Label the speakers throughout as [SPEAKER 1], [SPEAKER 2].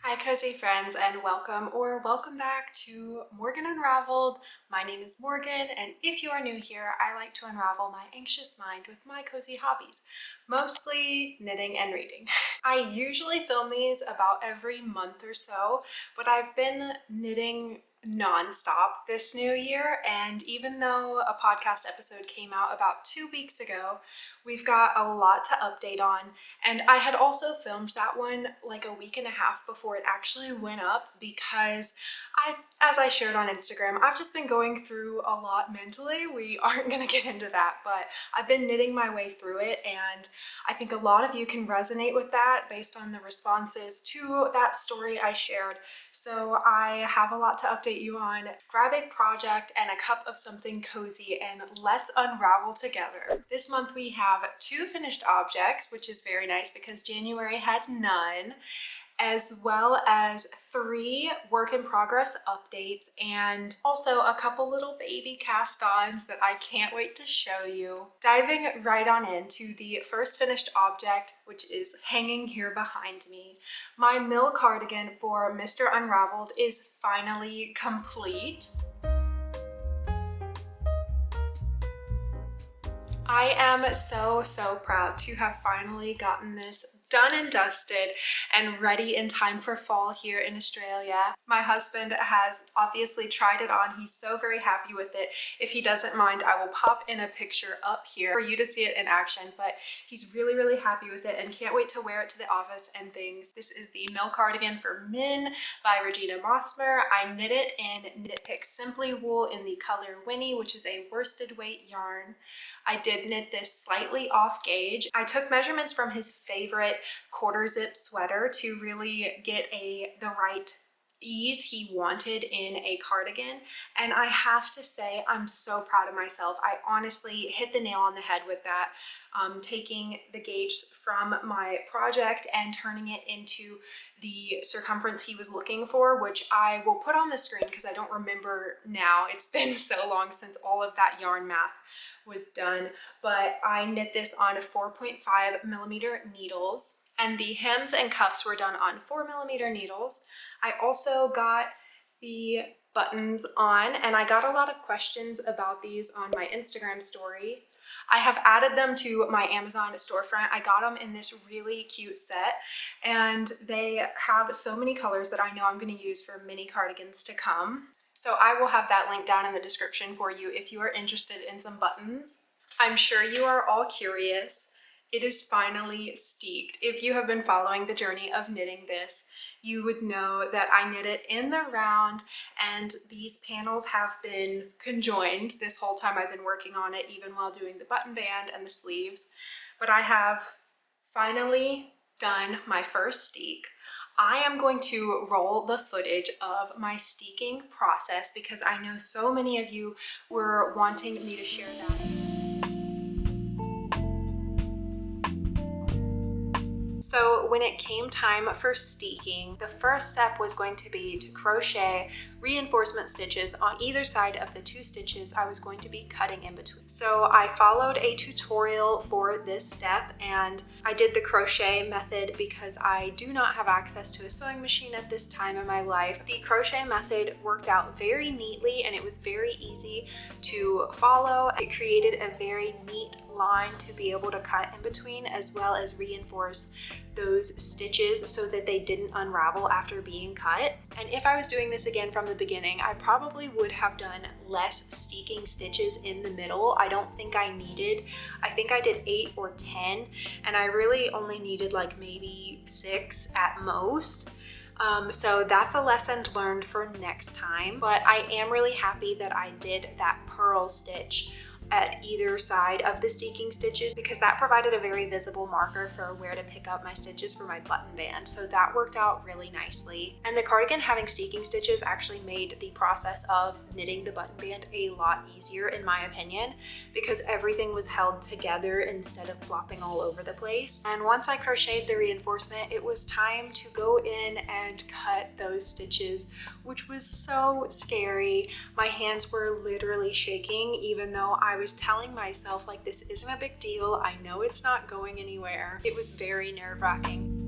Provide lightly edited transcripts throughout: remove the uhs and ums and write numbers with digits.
[SPEAKER 1] Hi cozy friends, and welcome back to Morgan Unraveled. My name is Morgan, and if you are new here, I like to unravel my anxious mind with my cozy hobbies, mostly knitting and reading. I usually film these about every month or so, but I've been knitting non-stop this new year, and even though a podcast episode came out about 2 weeks ago, we've got a lot to update on. And I had also filmed that one like a week and a half before it actually went up because as I shared on Instagram, I've just been going through a lot mentally. We aren't gonna get into that, but I've been knitting my way through it, and I think a lot of you can resonate with that based on the responses to that story I shared. So I have a lot to update you on. Grab a project and a cup of something cozy and let's unravel together. This month we have 2 finished objects, which is very nice because January had none, as well as 3 work in progress updates and also a couple little baby cast-ons that I can't wait to show you. Diving right on into the first finished object, which is hanging here behind me. My MILLE cardigan for Mr. Unraveled is finally complete. I am so proud to have finally gotten this done and dusted and ready in time for fall here in Australia. My husband has obviously tried it on. He's so very happy with it. If he doesn't mind, I will pop in a picture up here for you to see it in action, but he's really happy with it and can't wait to wear it to the office and things. This is the MILLE cardigan for men by Regina Moessmer. I knit it in Knit Pick Simply wool in the color Winnie, which is a worsted weight yarn. I did knit this slightly off gauge. I took measurements from his favorite quarter zip sweater to really get the right ease he wanted in a cardigan, and I have to say I'm so proud of myself. I honestly hit the nail on the head with that, taking the gauge from my project and turning it into the circumference he was looking for, which I will put on the screen because I don't remember now. It's been so long since all of that yarn math was done, but I knit this on 4.5mm needles, and the hems and cuffs were done on 4mm needles. I also got the buttons on, and I got a lot of questions about these on my Instagram story. I have added them to my Amazon storefront. I got them in this really cute set, and they have so many colors that I know I'm going to use for mini cardigans to come. So I will have that link down in the description for you if you are interested in some buttons. I'm sure you are all curious. It is finally steeked. If you have been following the journey of knitting this, you would know that I knit it in the round, and these panels have been conjoined this whole time I've been working on it, even while doing the button band and the sleeves. But I have finally done my first steek. I am going to roll the footage of my steeking process because I know so many of you were wanting me to share that. So when it came time for steeking, the first step was going to be to crochet reinforcement stitches on either side of the 2 stitches I was going to be cutting in between. So I followed a tutorial for this step, and I did the crochet method because I do not have access to a sewing machine at this time in my life. The crochet method worked out very neatly, and it was very easy to follow. It created a very neat line to be able to cut in between, as well as reinforce those stitches so that they didn't unravel after being cut. And if I was doing this again from the beginning, I probably would have done less steeking stitches in the middle. I don't think I think I did 8 or 10, and I really only needed like maybe 6 at most. So that's a lesson learned for next time, but I am really happy that I did that purl stitch at either side of the steeking stitches because that provided a very visible marker for where to pick up my stitches for my button band. So that worked out really nicely. And the cardigan having steeking stitches actually made the process of knitting the button band a lot easier in my opinion because everything was held together instead of flopping all over the place. And once I crocheted the reinforcement, it was time to go in and cut those stitches, which was so scary. My hands were literally shaking even though I was telling myself like, this isn't a big deal. I know it's not going anywhere. It was very nerve-wracking.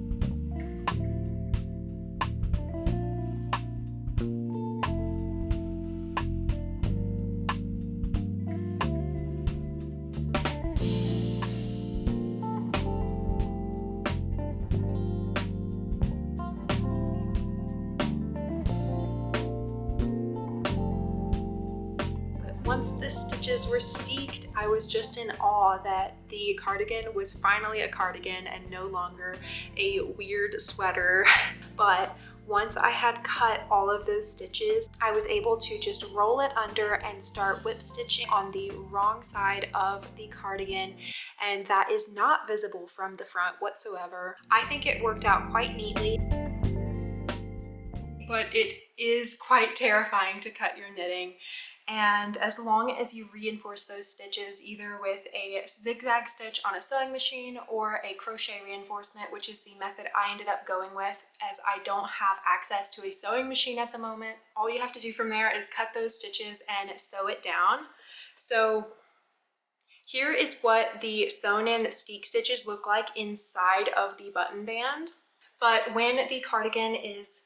[SPEAKER 1] once the stitches were steeked, I was just in awe that the cardigan was finally a cardigan and no longer a weird sweater. But once I had cut all of those stitches, I was able to just roll it under and start whip stitching on the wrong side of the cardigan, and that is not visible from the front whatsoever. I think it worked out quite neatly, but it is quite terrifying to cut your knitting. And as long as you reinforce those stitches either with a zigzag stitch on a sewing machine or a crochet reinforcement, which is the method I ended up going with as I don't have access to a sewing machine at the moment, all you have to do from there is cut those stitches and sew it down. So here is what the sewn in steek stitches look like inside of the button band. But when the cardigan is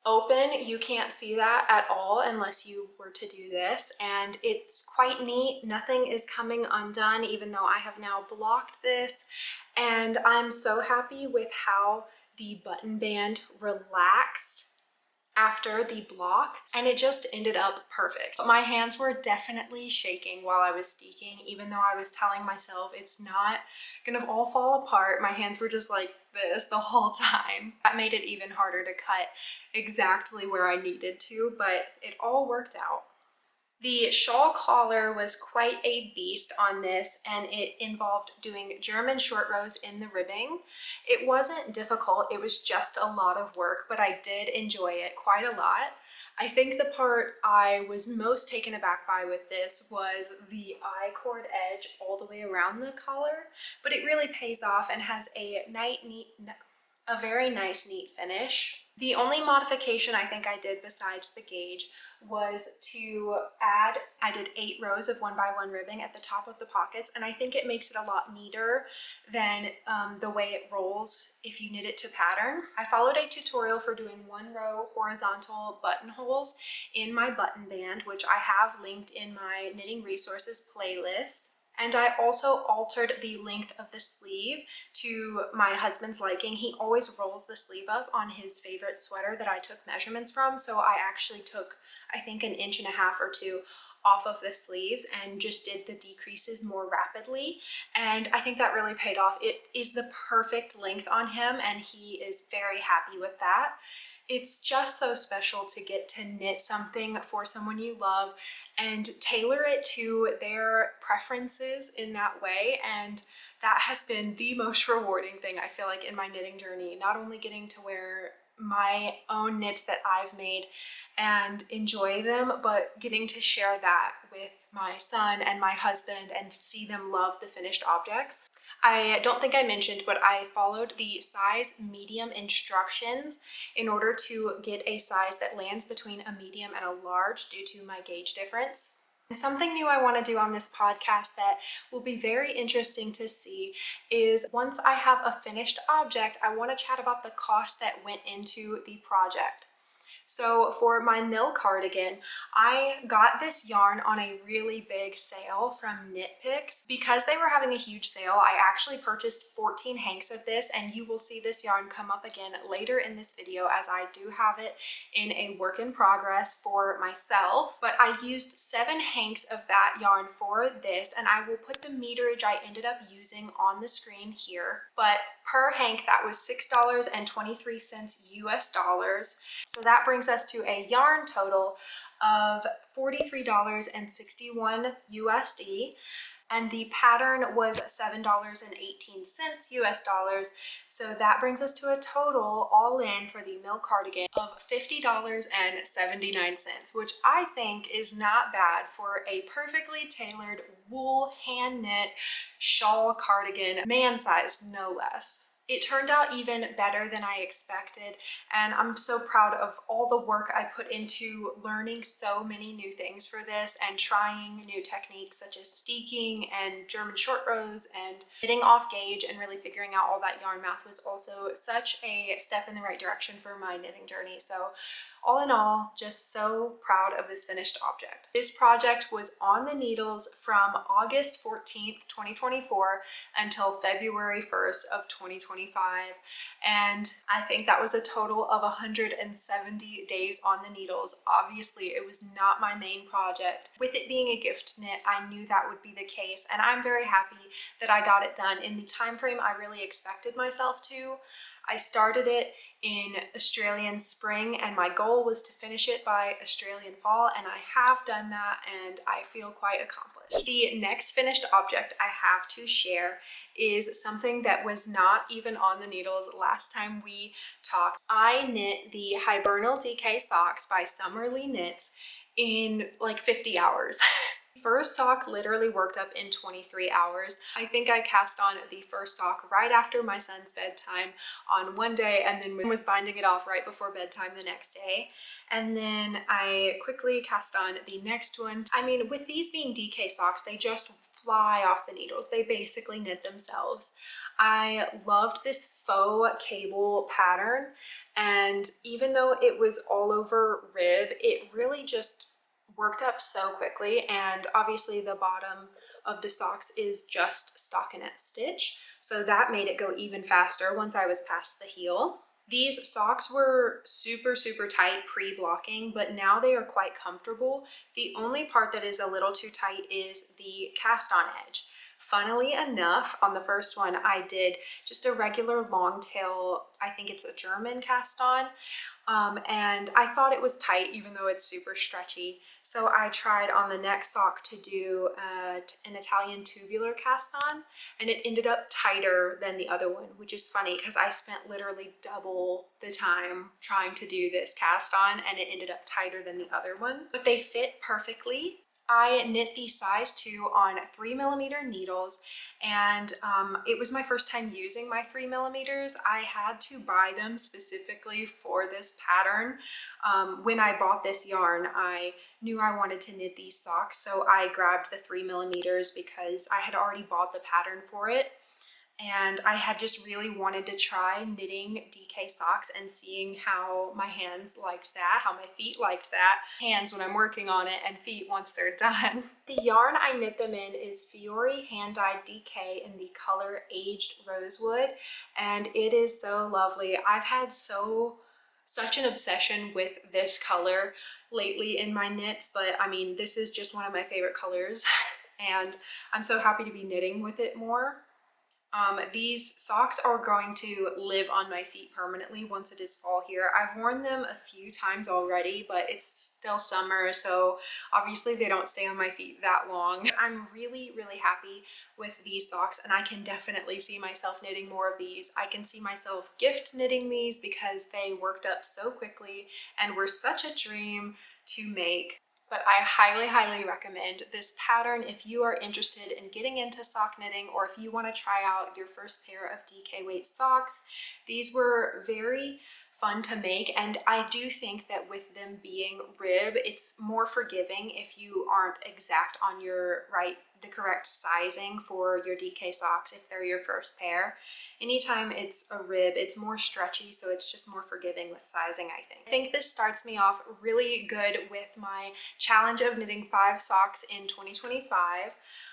[SPEAKER 1] open, you can't see that at all unless you were to do this, and it's quite neat. Nothing is coming undone, even though I have now blocked this, and I'm so happy with how the button band relaxed after the block, and it just ended up perfect. My hands were definitely shaking while I was steeking, even though I was telling myself it's not gonna all fall apart. My hands were just like this the whole time. That made it even harder to cut exactly where I needed to, but it all worked out. The shawl collar was quite a beast on this, and it involved doing German short rows in the ribbing. It wasn't difficult, it was just a lot of work, but I did enjoy it quite a lot. I think the part I was most taken aback by with this was the I-cord edge all the way around the collar, but it really pays off and has a very nice, neat finish. The only modification I think I did besides the gauge was to add, I did 8 rows of 1x1 ribbing at the top of the pockets, and I think it makes it a lot neater than the way it rolls if you knit it to pattern. I followed a tutorial for doing 1 row horizontal buttonholes in my button band, which I have linked in my knitting resources playlist. And I also altered the length of the sleeve to my husband's liking. He always rolls the sleeve up on his favorite sweater that I took measurements from, so I actually took, I think, 1.5 inches or 2 off of the sleeves and just did the decreases more rapidly, and I think that really paid off. It is the perfect length on him and he is very happy with that. It's just so special to get to knit something for someone you love and tailor it to their preferences in that way, and that has been the most rewarding thing I feel like in my knitting journey. Not only getting to wear my own knits that I've made and enjoy them, but getting to share that with my son and my husband and see them love the finished objects. I don't think I mentioned, but I followed the size medium instructions in order to get a size that lands between a medium and a large due to my gauge difference. And something new I want to do on this podcast that will be very interesting to see is once I have a finished object, I want to chat about the cost that went into the project. So for my MILLE cardigan, I got this yarn on a really big sale from Knit Picks. Because they were having a huge sale, I actually purchased 14 hanks of this, and you will see this yarn come up again later in this video as I do have it in a work in progress for myself. But I used 7 hanks of that yarn for this, and I will put the meterage I ended up using on the screen here. But per hank, that was $6.23 US dollars. So that brings us to a yarn total of $43.61 USD, and the pattern was $7.18 US dollars. So that brings us to a total all in for the MILLE cardigan of $50.79, which I think is not bad for a perfectly tailored wool hand knit shawl cardigan, man-sized no less. It turned out even better than I expected, and I'm so proud of all the work I put into learning so many new things for this and trying new techniques such as steeking and German short rows and knitting off gauge, and really figuring out all that yarn math was also such a step in the right direction for my knitting journey. So All in all, just so proud of this finished object. This project was on the needles from August 14th, 2024 until February 1st of 2025. And I think that was a total of 170 days on the needles. Obviously, it was not my main project. With it being a gift knit, I knew that would be the case, and I'm very happy that I got it done in the time frame I really expected myself to. I started it in Australian spring and my goal was to finish it by Australian fall, and I have done that and I feel quite accomplished. The next finished object I have to share is something that was not even on the needles last time we talked. I knit the Hibernal DK socks by Summerly Knits in like 50 hours. First sock literally worked up in 23 hours. I think I cast on the first sock right after my son's bedtime on one day and then was binding it off right before bedtime the next day. And then I quickly cast on the next one. I mean, with these being DK socks, they just fly off the needles. They basically knit themselves. I loved this faux cable pattern, and even though it was all over rib, it really just worked up so quickly. And obviously the bottom of the socks is just stockinette stitch, so that made it go even faster once I was past the heel. These socks were super tight pre-blocking, but now they are quite comfortable. The only part that is a little too tight is the cast on edge. Funnily enough, on the first one, I did just a regular long tail, I think it's a German cast on, and I thought it was tight even though it's super stretchy. So I tried on the next sock to do an Italian tubular cast on, and it ended up tighter than the other one, which is funny because I spent literally double the time trying to do this cast on and it ended up tighter than the other one. But they fit perfectly. I knit the size 2 on 3mm needles, and it was my first time using my 3mm. I had to buy them specifically for this pattern. When I bought this yarn, I knew I wanted to knit these socks, so I grabbed the 3mm because I had already bought the pattern for it. And I had just really wanted to try knitting DK socks and seeing how my hands liked that, how my feet liked that. Hands when I'm working on it and feet once they're done. The yarn I knit them in is Fiore hand-dyed DK in the color Aged Rosewood, and it is so lovely. I've had such an obsession with this color lately in my knits, but I mean, this is just one of my favorite colors and I'm so happy to be knitting with it more. These socks are going to live on my feet permanently once it is fall here. I've worn them a few times already, but it's still summer, so obviously they don't stay on my feet that long. I'm really happy with these socks, and I can definitely see myself knitting more of these. I can see myself gift knitting these because they worked up so quickly and were such a dream to make. But I highly recommend this pattern if you are interested in getting into sock knitting, or if you want to try out your first pair of DK weight socks. These were very fun to make, and I do think that with them being rib, it's more forgiving if you aren't exact on the correct sizing for your DK socks if they're your first pair. Anytime it's a rib, it's more stretchy, so it's just more forgiving with sizing, I think. I think this starts me off really good with my challenge of knitting 5 socks in 2025.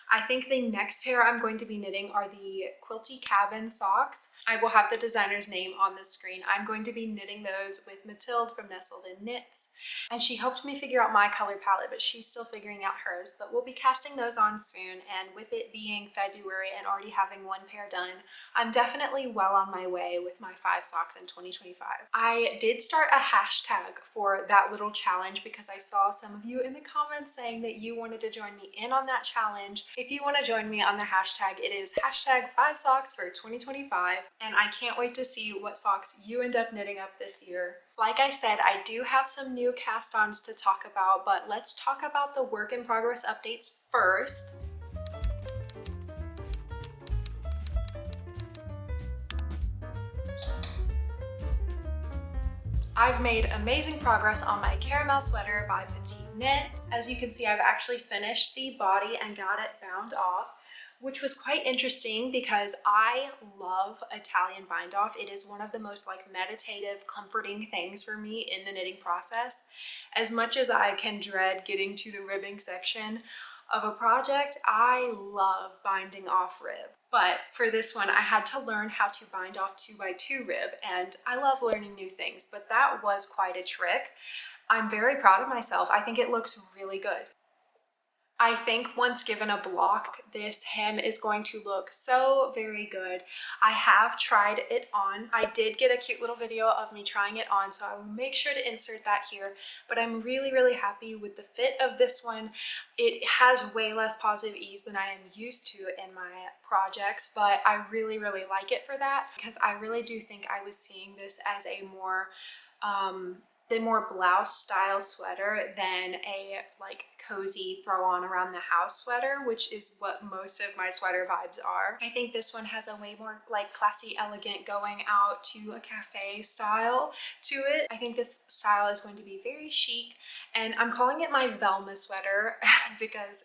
[SPEAKER 1] I think the next pair I'm going to be knitting are the Quilty Cabin socks. I will have the designer's name on the screen. I'm going to be knitting those with Mathilde from Nestled in Knits, and she helped me figure out my color palette, but she's still figuring out hers. But we'll be casting those on soon, and with it being February and already having 1 pair done, I'm definitely well on my way with my 5 socks in 2025. I did start a hashtag for that little challenge because I saw some of you in the comments saying that you wanted to join me in on that challenge. If you want to join me on the hashtag, it is hashtag 5 socks for 2025, and I can't wait to see what socks you end up knitting up this year. Like I said, I do have some new cast-ons to talk about, but let's talk about the work in progress updates first. I've made amazing progress on my caramel sweater by petiteknit. As you can see, I've actually finished the body and got it bound off. which was quite interesting because I love Italian bind off. It is one of the most like meditative, comforting things for me in the knitting process. As much as I can dread getting to the ribbing section of a project, I love binding off rib. But for this one, I had to learn how to bind off 2x2 rib, and I love learning new things, but that was quite a trick. I'm very proud of myself. I think it looks really good. I think once given a block, this hem is going to look so very good. I have tried it on. I did get a cute little video of me trying it on, so I will make sure to insert that here, but I'm really, really happy with the fit of this one. It has way less positive ease than I am used to in my projects, but I really, really like it for that because I really do think I was seeing this as a more blouse style sweater than a like cozy throw on around the house sweater, which is what most of my sweater vibes are. I think this one has a way more like classy, elegant, going out to a cafe style to it. I think this style is going to be very chic, and I'm calling it my Velma sweater because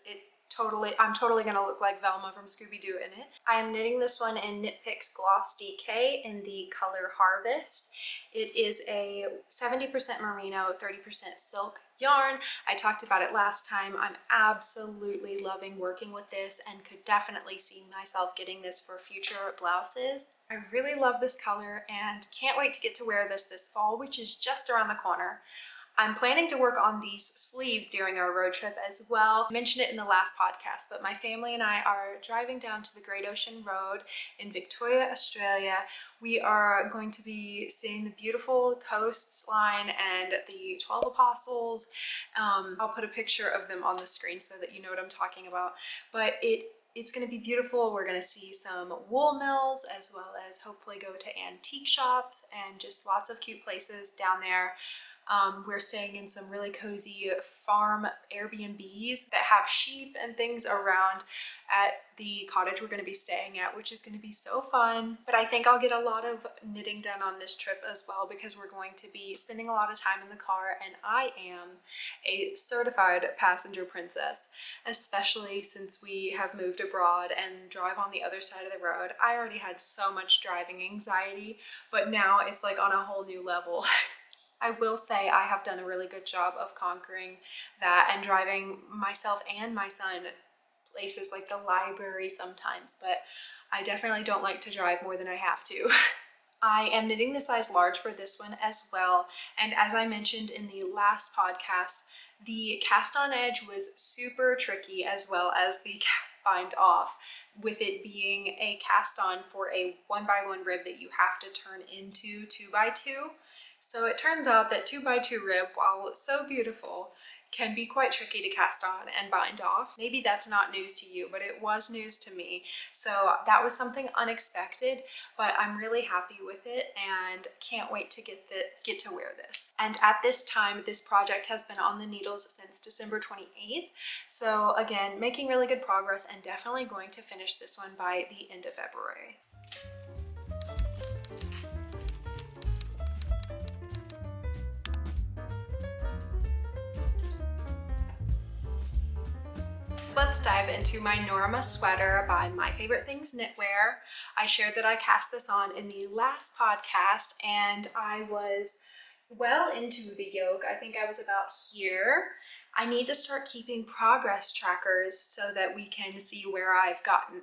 [SPEAKER 1] I'm totally gonna look like Velma from Scooby-Doo in it. I am knitting this one in Knit Picks Gloss DK in the color Harvest. It is a 70% merino, 30% silk yarn. I talked about it last time. I'm absolutely loving working with this and could definitely see myself getting this for future blouses. I really love this color and can't wait to get to wear this fall, which is just around the corner. I'm planning to work on these sleeves during our road trip as well. I mentioned it in the last podcast, but my family and I are driving down to the Great Ocean Road in Victoria, Australia. We are going to be seeing the beautiful coastline and the 12 Apostles. I'll put a picture of them on the screen so that you know what I'm talking about. But it's going to be beautiful. We're going to see some wool mills as well as hopefully go to antique shops and just lots of cute places down there. We're staying in some really cozy farm Airbnbs that have sheep and things around at the cottage we're going to be staying at, which is going to be so fun. But I think I'll get a lot of knitting done on this trip as well because we're going to be spending a lot of time in the car, and I am a certified passenger princess, especially since we have moved abroad and drive on the other side of the road. I already had so much driving anxiety, but now it's like on a whole new level. I will say I have done a really good job of conquering that and driving myself and my son places like the library sometimes, but I definitely don't like to drive more than I have to. I am knitting the size large for this one as well, and as I mentioned in the last podcast, the cast on edge was super tricky as well as the bind off, with it being a cast on for a 1x1 rib that you have to turn into 2x2. So it turns out that 2x2 rib, while so beautiful, can be quite tricky to cast on and bind off. Maybe that's not news to you, but it was news to me. So that was something unexpected, but I'm really happy with it and can't wait to get to wear this. And at this time, this project has been on the needles since December 28th. So again, making really good progress and definitely going to finish this one by the end of February. Let's dive into my Norma Sweater by My Favorite Things Knitwear. I shared that I cast this on in the last podcast and I was well into the yoke. I think I was about here. I need to start keeping progress trackers so that we can see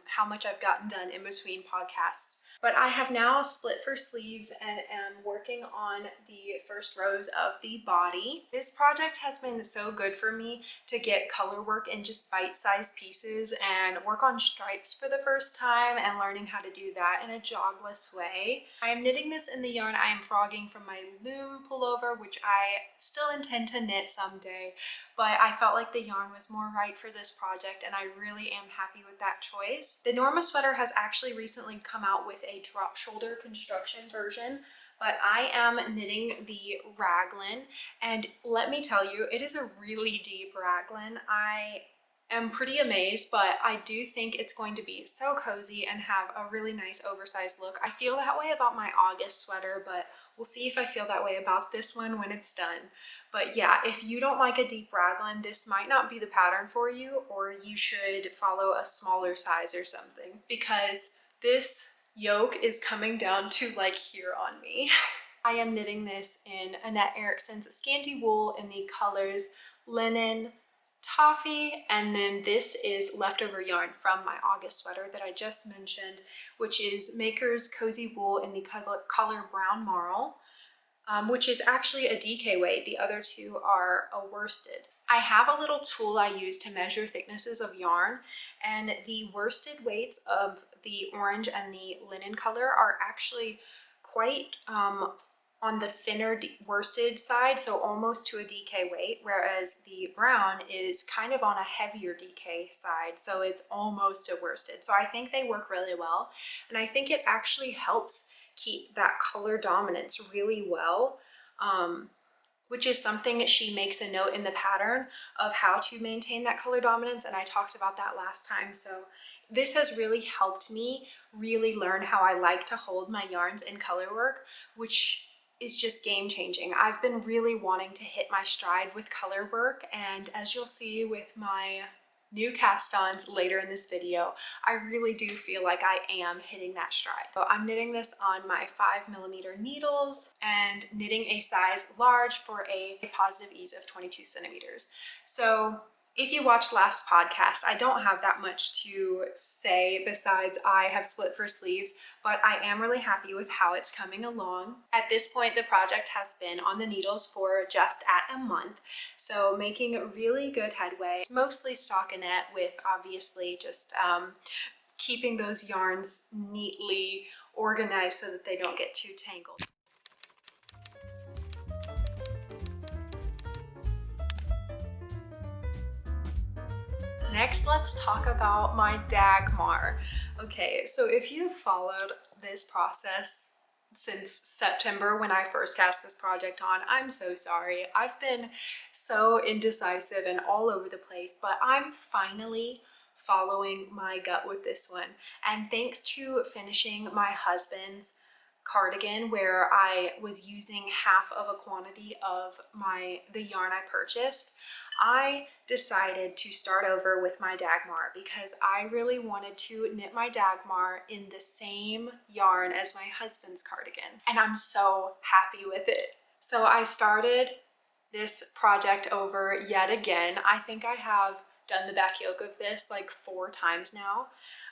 [SPEAKER 1] how much I've gotten done in between podcasts. But I have now split for sleeves and am working on the first rows of the body. This project has been so good for me to get color work in just bite-sized pieces and work on stripes for the first time and learning how to do that in a jogless way. I am knitting this in the yarn I am frogging from my loom pullover, which I still intend to knit someday, but I felt like the yarn was more right for this project and I really am happy with that choice. The Norma Sweater has actually recently come out with a drop shoulder construction version, but I am knitting the raglan, and let me tell you, it is a really deep raglan. I am pretty amazed, but I do think it's going to be so cozy and have a really nice oversized look. I feel that way about my August sweater, but we'll see if I feel that way about this one when it's done. But yeah, if you don't like a deep raglan, this might not be the pattern for you, or you should follow a smaller size or something, because this yoke is coming down to like here on me. I am knitting this in Annette Erickson's Scanty Wool in the colors Linen, Toffee, and then this is leftover yarn from my August sweater that I just mentioned, which is Maker's Cozy Wool in the color Brown Marl, which is actually a DK weight. The other two are a worsted. I have a little tool I use to measure thicknesses of yarn, and the worsted weights of the orange and the linen color are actually quite on the thinner worsted side, so almost to a DK weight, whereas the brown is kind of on a heavier DK side, so it's almost a worsted. So I think they work really well, and I think it actually helps keep that color dominance really well, which is something she makes a note in the pattern of how to maintain that color dominance, and I talked about that last time. So this has really helped me really learn how I like to hold my yarns in color work, which is just game changing. I've been really wanting to hit my stride with color work, and as you'll see with my new cast-ons later in this video, I really do feel like I am hitting that stride. So I'm knitting this on my 5mm needles and knitting a size large for a positive ease of 22 centimeters. So if you watched last podcast, I don't have that much to say besides I have split for sleeves, but I am really happy with how it's coming along. At this point, the project has been on the needles for just at a month, so making really good headway. It's mostly stockinette with obviously just keeping those yarns neatly organized so that they don't get too tangled. Next, let's talk about my Dagmar. Okay, so if you've followed this process since September when I first cast this project on, I'm so sorry. I've been so indecisive and all over the place, but I'm finally following my gut with this one. And thanks to finishing my husband's cardigan, where I was using half of a quantity of the yarn I purchased, I decided to start over with my Dagmar because I really wanted to knit my Dagmar in the same yarn as my husband's cardigan, and I'm so happy with it. So I started this project over yet again. I think I have done the back yoke of this like 4 times now.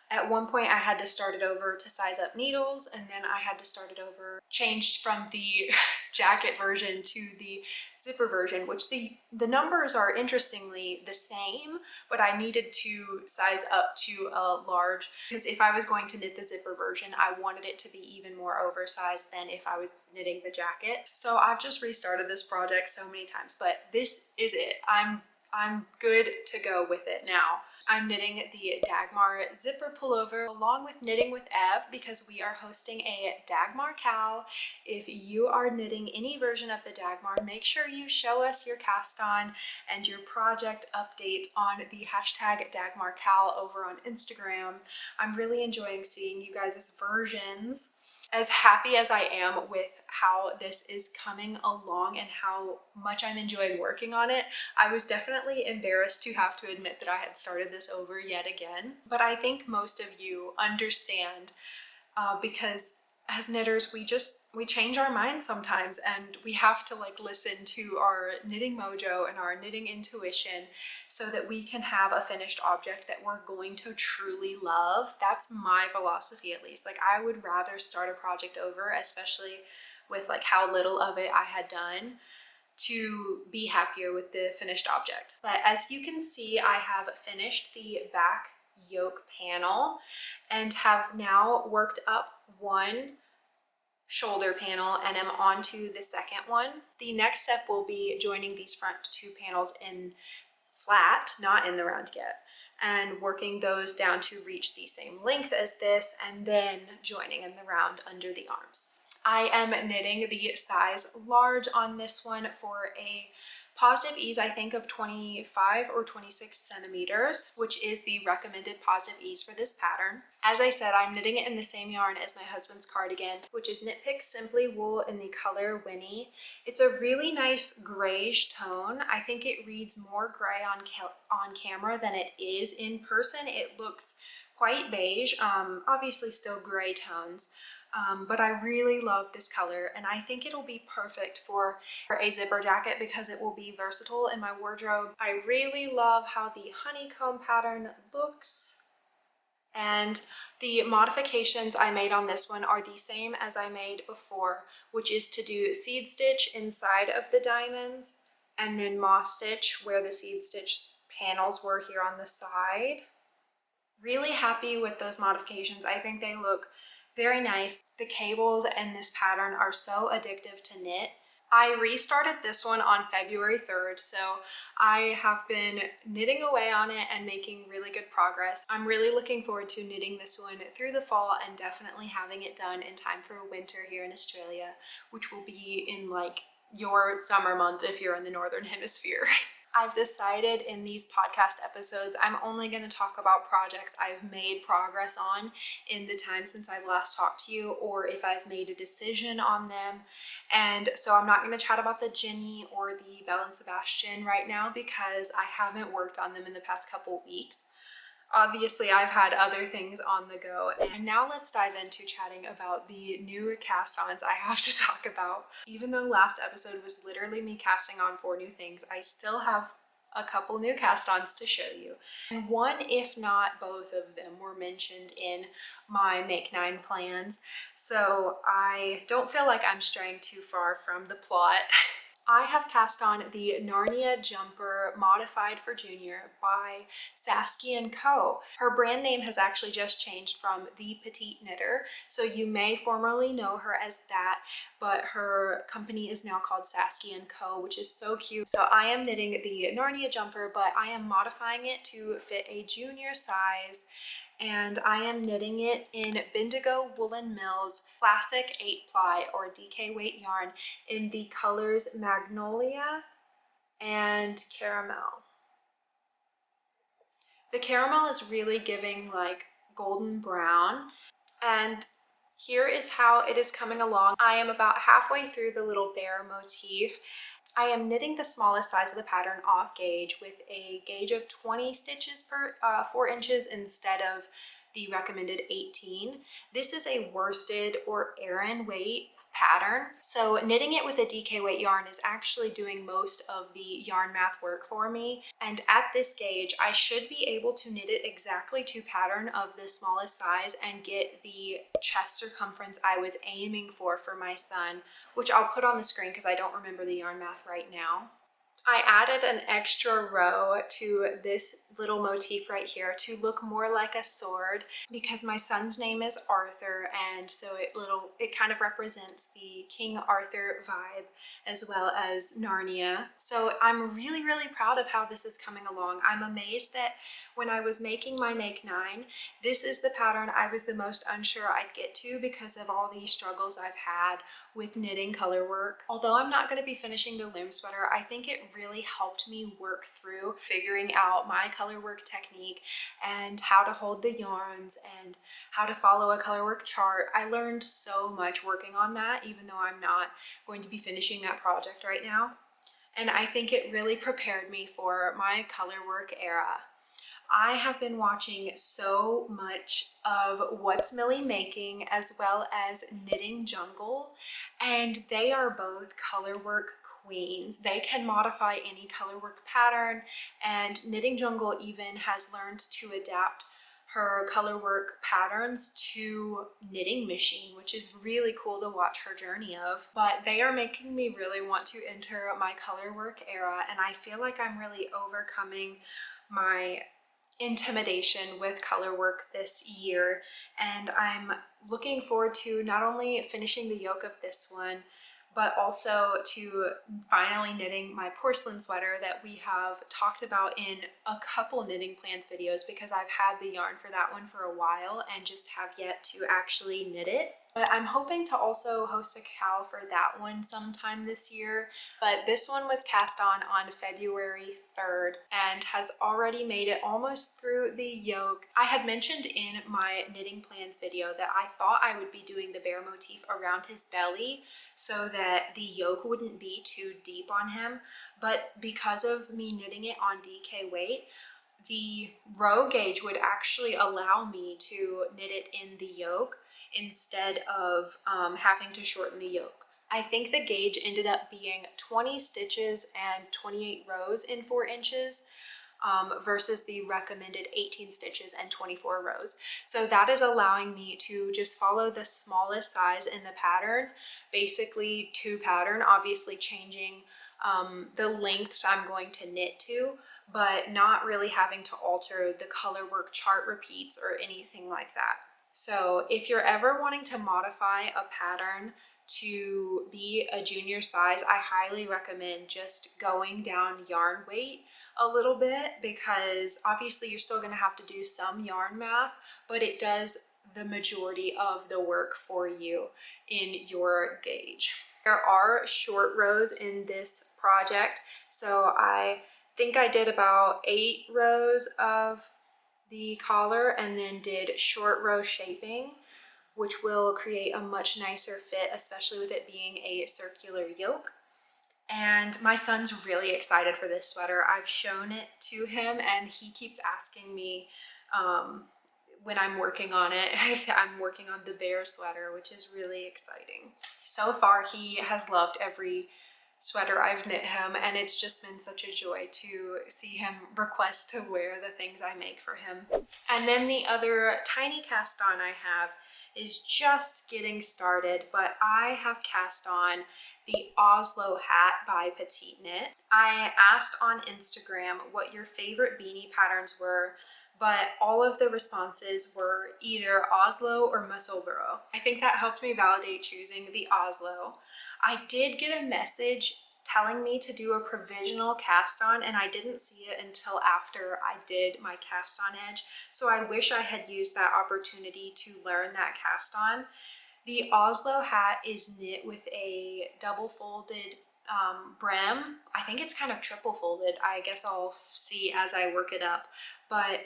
[SPEAKER 1] At one point I had to start it over to size up needles, and then I had to start it over, changed from the jacket version to the zipper version, which the numbers are interestingly the same, but I needed to size up to a large because if I was going to knit the zipper version, I wanted it to be even more oversized than if I was knitting the jacket. So I've just restarted this project so many times, but this is it. I'm good to go with it now. I'm knitting the Dagmar Zipper Pullover along with Knitting with Ev because we are hosting a Dagmar KAL. If you are knitting any version of the Dagmar, make sure you show us your cast on and your project updates on the hashtag Dagmar KAL over on Instagram. I'm really enjoying seeing you guys' versions. As happy as I am with how this is coming along and how much I'm enjoying working on it, I was definitely embarrassed to have to admit that I had started this over yet again. But I think most of you understand because as knitters, we change our minds sometimes, and we have to like listen to our knitting mojo and our knitting intuition so that we can have a finished object that we're going to truly love. That's my philosophy, at least. Like, I would rather start a project over, especially with like how little of it I had done, to be happier with the finished object. But as you can see, I have finished the back yoke panel and have now worked up one shoulder panel and am on to the second one. The next step will be joining these front 2 panels in flat, not in the round yet, and working those down to reach the same length as this, and then joining in the round under the arms. I am knitting the size large on this one for a positive ease, I think, of 25 or 26 centimeters, which is the recommended positive ease for this pattern. As I said, I'm knitting it in the same yarn as my husband's cardigan, which is Knit Pick Simply Wool in the color Winnie. It's a really nice grayish tone. I think it reads more gray on camera than it is in person. It looks quite beige, obviously still gray tones. But I really love this color, and I think it'll be perfect for a zipper jacket because it will be versatile in my wardrobe. I really love how the honeycomb pattern looks, and the modifications I made on this one are the same as I made before, which is to do seed stitch inside of the diamonds and then moss stitch where the seed stitch panels were here on the side. Really happy with those modifications. I think they look very nice. The cables and this pattern are so addictive to knit. I restarted this one on February 3rd, so I have been knitting away on it and making really good progress. I'm really looking forward to knitting this one through the fall and definitely having it done in time for winter here in Australia, which will be in like your summer month if you're in the Northern Hemisphere. I've decided in these podcast episodes, I'm only going to talk about projects I've made progress on in the time since I've last talked to you, or if I've made a decision on them. And so I'm not going to chat about the Jenny or the Belle and Sebastian right now because I haven't worked on them in the past couple weeks. Obviously, I've had other things on the go. And now let's dive into chatting about the new cast-ons I have to talk about. Even though last episode was literally me casting on 4 new things, I still have a couple new cast-ons to show you. And one, if not both of them, were mentioned in my Make 9 plans. So I don't feel like I'm straying too far from the plot. I have cast on the Narnia Jumper modified for Junior by saskie&co. Her brand name has actually just changed from the Petite Knitter, so you may formerly know her as that, but her company is now called saskie&co, which is so cute. So I am knitting the Narnia Jumper, but I am modifying it to fit a junior size, and I am knitting it in Bendigo Woolen Mills Classic 8-ply or DK weight yarn in the colors Magnolia and Caramel. The caramel is really giving like golden brown, and here is how it is coming along. I am about halfway through the little bear motif. I am knitting the smallest size of the pattern off gauge with a gauge of 20 stitches per 4 inches instead of the recommended 18. This is a worsted or Aran weight pattern, so knitting it with a DK weight yarn is actually doing most of the yarn math work for me, and at this gauge I should be able to knit it exactly to pattern of the smallest size and get the chest circumference I was aiming for my son, which I'll put on the screen because I don't remember the yarn math right now. I added an extra row to this little motif right here to look more like a sword because my son's name is Arthur, and so it kind of represents the King Arthur vibe as well as Narnia. So I'm really proud of how this is coming along. I'm amazed that when I was making my Make 9, this is the pattern I was the most unsure I'd get to because of all the struggles I've had with knitting color work. Although I'm not going to be finishing the loom sweater, I think it really helped me work through figuring out my color work technique and how to hold the yarns and how to follow a color work chart. I learned so much working on that, even though I'm not going to be finishing that project right now. And I think it really prepared me for my color work era. I have been watching so much of What's Millie Making as well as Knitting Jungle, and they are both color work queens. They can modify any color work pattern, and Knitting Jungle even has learned to adapt her color work patterns to knitting machine, which is really cool to watch her journey of. But they are making me really want to enter my color work era, and I feel like I'm really overcoming my intimidation with color work this year, and I'm looking forward to not only finishing the yoke of this one but also to finally knitting my porcelain sweater that we have talked about in a couple knitting plans videos because I've had the yarn for that one for a while and just have yet to actually knit it. But I'm hoping to also host a KAL for that one sometime this year. But this one was cast on February 3rd and has already made it almost through the yoke. I had mentioned in my knitting plans video that I thought I would be doing the bear motif around his belly so that the yoke wouldn't be too deep on him. But because of me knitting it on DK weight, the row gauge would actually allow me to knit it in the yoke instead of having to shorten the yoke. I think the gauge ended up being 20 stitches and 28 rows in 4 inches versus the recommended 18 stitches and 24 rows. So that is allowing me to just follow the smallest size in the pattern, basically to pattern, obviously changing the lengths I'm going to knit to, but not really having to alter the color work chart repeats or anything like that. So if you're ever wanting to modify a pattern to be a junior size, I highly recommend just going down yarn weight a little bit, because obviously you're still going to have to do some yarn math, but it does the majority of the work for you in your gauge. There are short rows in this project, so I think I did about 8 rows of the collar and then did short row shaping, which will create a much nicer fit, especially with it being a circular yoke. And my son's really excited for this sweater. I've shown it to him and he keeps asking me when I'm working on it if I'm working on the bear sweater, which is really exciting. So far he has loved every sweater I've knit him, and it's just been such a joy to see him request to wear the things I make for him. And then the other tiny cast on I have is just getting started, but I have cast on the Oslo Hat by petiteknit. I asked on Instagram what your favorite beanie patterns were, but all of the responses were either Oslo or Musselburgh. I think that helped me validate choosing the Oslo. I did get a message telling me to do a provisional cast on, and I didn't see it until after I did my cast on edge. So I wish I had used that opportunity to learn that cast on. The Oslo Hat is knit with a double folded brim. I think it's kind of triple folded. I guess I'll see as I work it up, but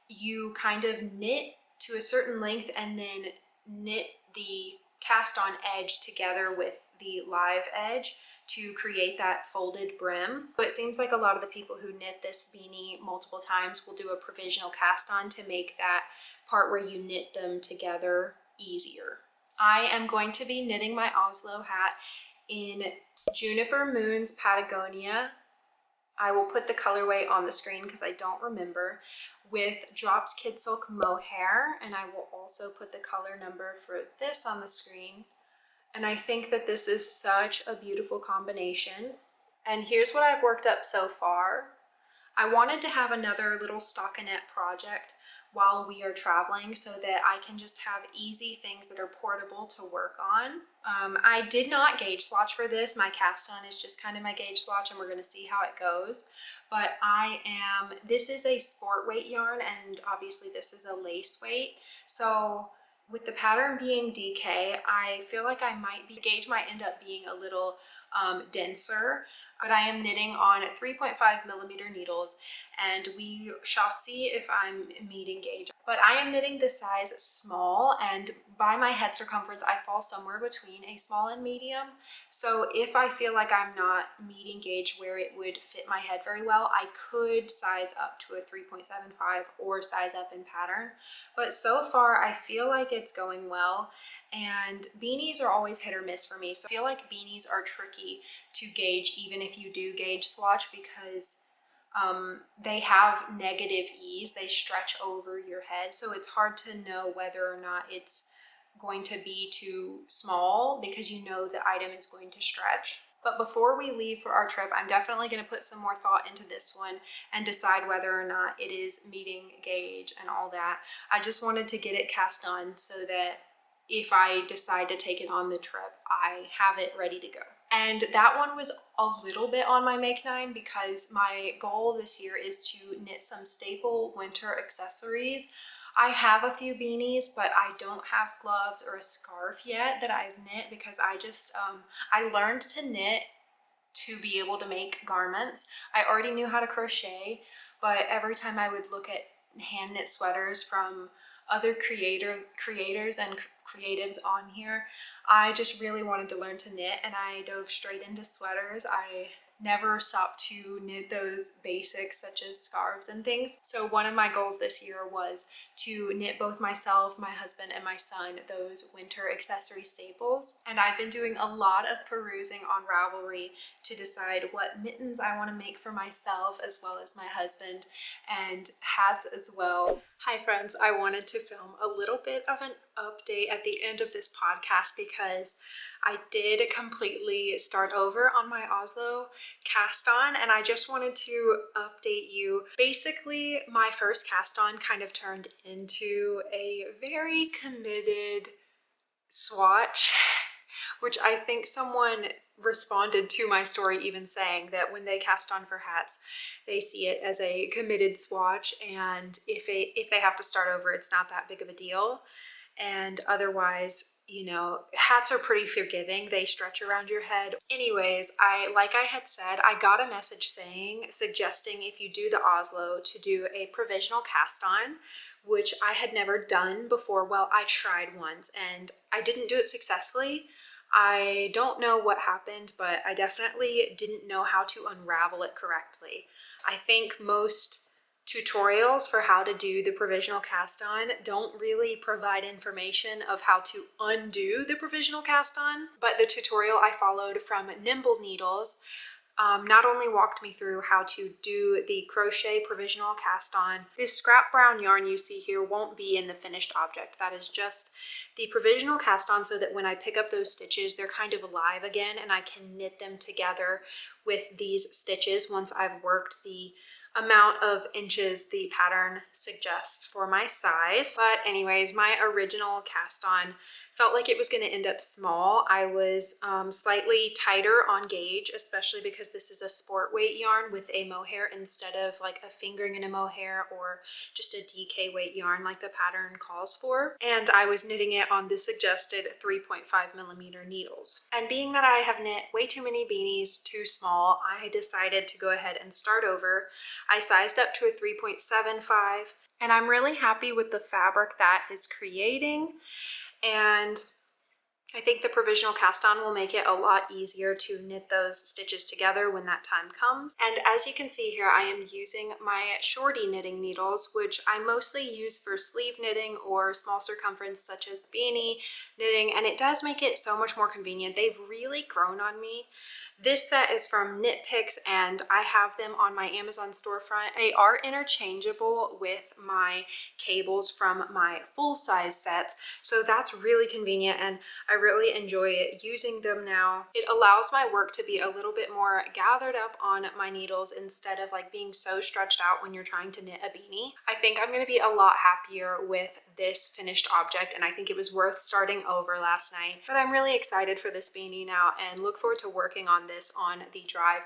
[SPEAKER 1] you kind of knit to a certain length and then knit the cast on edge together with the live edge to create that folded brim. So it seems like a lot of the people who knit this beanie multiple times will do a provisional cast on to make that part where you knit them together easier. I am going to be knitting my Oslo Hat in Juniper Moon's Patagonia. I will put the colorway on the screen because I don't remember, with Drops Kid Silk Mohair, and I will also put the color number for this on the screen. And I think that this is such a beautiful combination. And here's what I've worked up so far. I wanted to have another little stockinette project while we are traveling so that I can just have easy things that are portable to work on. I did not gauge swatch for this. My cast on is just kind of my gauge swatch and we're gonna see how it goes. But this is a sport weight yarn and obviously this is a lace weight. So with the pattern being DK, I feel like gauge might end up being a little denser, but I am knitting on 3.5 millimeter needles and we shall see if I'm meeting gauge. But I am knitting the size small, and by my head circumference I fall somewhere between a small and medium. So if I feel like I'm not meeting gauge where it would fit my head very well, I could size up to a 3.75 or size up in pattern. But so far I feel like it's going well, and beanies are always hit or miss for me. So I feel like beanies are tricky to gauge even if you do gauge swatch, because they have negative ease. They stretch over your head, so it's hard to know whether or not it's going to be too small because you know the item is going to stretch. But before we leave for our trip, I'm definitely going to put some more thought into this one and decide whether or not it is meeting gauge and all that. I just wanted to get it cast on so that if I decide to take it on the trip, I have it ready to go. And that one was a little bit on my make 9 because my goal this year is to knit some staple winter accessories. I have a few beanies, but I don't have gloves or a scarf yet that I've knit because I just, I learned to knit to be able to make garments. I already knew how to crochet, but every time I would look at hand knit sweaters from other creators and creatives on here, I just really wanted to learn to knit, and I dove straight into sweaters. I never stopped to knit those basics such as scarves and things. So one of my goals this year was to knit both myself, my husband, and my son those winter accessory staples. And I've been doing a lot of perusing on Ravelry to decide what mittens I want to make for myself as well as my husband, and hats as well. Hi friends, I wanted to film a little bit of an update at the end of this podcast because I did completely start over on my Oslo cast on, and I just wanted to update you. Basically, my first cast on kind of turned into a very committed swatch, which I think someone responded to my story even saying that when they cast on for hats, they see it as a committed swatch, and if they have to start over, it's not that big of a deal. And otherwise, you know, hats are pretty forgiving. They stretch around your head. Anyways, like I had said, I got a message suggesting if you do the Oslo to do a provisional cast on, which I had never done before. Well, I tried once and I didn't do it successfully. I don't know what happened, but I definitely didn't know how to unravel it correctly. I think most tutorials for how to do the provisional cast on don't really provide information of how to undo the provisional cast on, but the tutorial I followed from Nimble Needles not only walked me through how to do the crochet provisional cast on. This scrap brown yarn you see here won't be in the finished object. That is just the provisional cast on so that when I pick up those stitches, they're kind of alive again and I can knit them together with these stitches once I've worked the amount of inches the pattern suggests for my size. But anyways, my original cast on felt like it was going to end up small. I was slightly tighter on gauge, especially because this is a sport weight yarn with a mohair instead of like a fingering and a mohair or just a DK weight yarn like the pattern calls for. And I was knitting it on the suggested 3.5mm needles. And being that I have knit way too many beanies too small, I decided to go ahead and start over. I sized up to a 3.75, and I'm really happy with the fabric that is creating. And I think the provisional cast on will make it a lot easier to knit those stitches together when that time comes. And as you can see here, I am using my shorty knitting needles, which I mostly use for sleeve knitting or small circumference such as beanie knitting, and it does make it so much more convenient. They've really grown on me. This set is from Knit Picks and I have them on my Amazon storefront. They are interchangeable with my cables from my full-size sets, so that's really convenient and I really enjoy using them now. It allows my work to be a little bit more gathered up on my needles instead of like being so stretched out when you're trying to knit a beanie. I think I'm going to be a lot happier with this finished object, and I think it was worth starting over last night. But I'm really excited for this beanie now and look forward to working on this on the drive.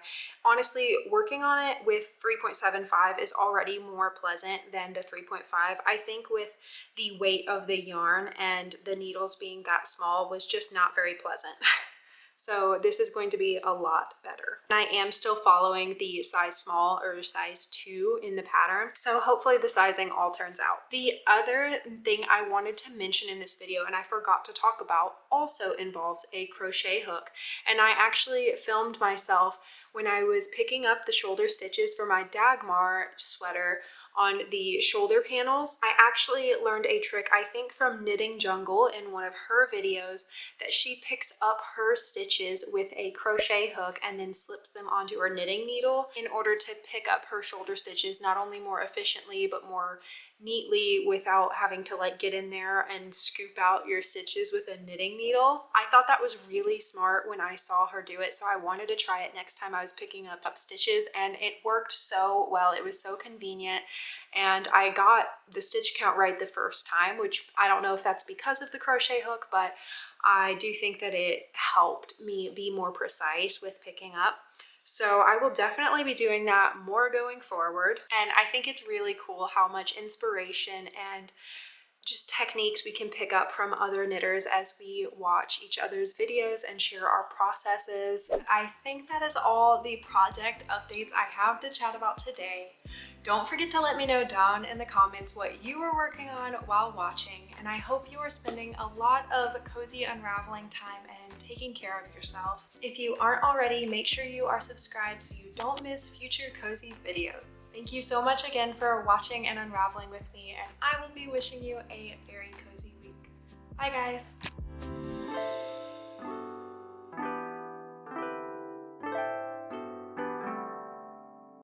[SPEAKER 1] Honestly, working on it with 3.75 is already more pleasant than the 3.5. I think with the weight of the yarn and the needles being that small was just not very pleasant. So this is going to be a lot better. And I am still following the size small or size 2 in the pattern, so hopefully the sizing all turns out. The other thing I wanted to mention in this video, and I forgot to talk about, also involves a crochet hook. And I actually filmed myself when I was picking up the shoulder stitches for my Dagmar sweater on the shoulder panels. I actually learned a trick, I think from Knitting Jungle in one of her videos, that she picks up her stitches with a crochet hook and then slips them onto her knitting needle in order to pick up her shoulder stitches not only more efficiently but more neatly without having to like get in there and scoop out your stitches with a knitting needle. I thought that was really smart when I saw her do it, so I wanted to try it next time I was picking up stitches, and it worked so well. It was so convenient, and I got the stitch count right the first time, which I don't know if that's because of the crochet hook, but I do think that it helped me be more precise with picking up. So I will definitely be doing that more going forward. And I think it's really cool how much inspiration and just techniques we can pick up from other knitters as we watch each other's videos and share our processes. I think that is all the project updates I have to chat about today. Don't forget to let me know down in the comments what you were working on while watching, and I hope you are spending a lot of cozy unraveling time and taking care of yourself. If you aren't already, make sure you are subscribed so you don't miss future cozy videos. Thank you so much again for watching and unraveling with me, and I will be wishing you a very cozy week. Bye guys!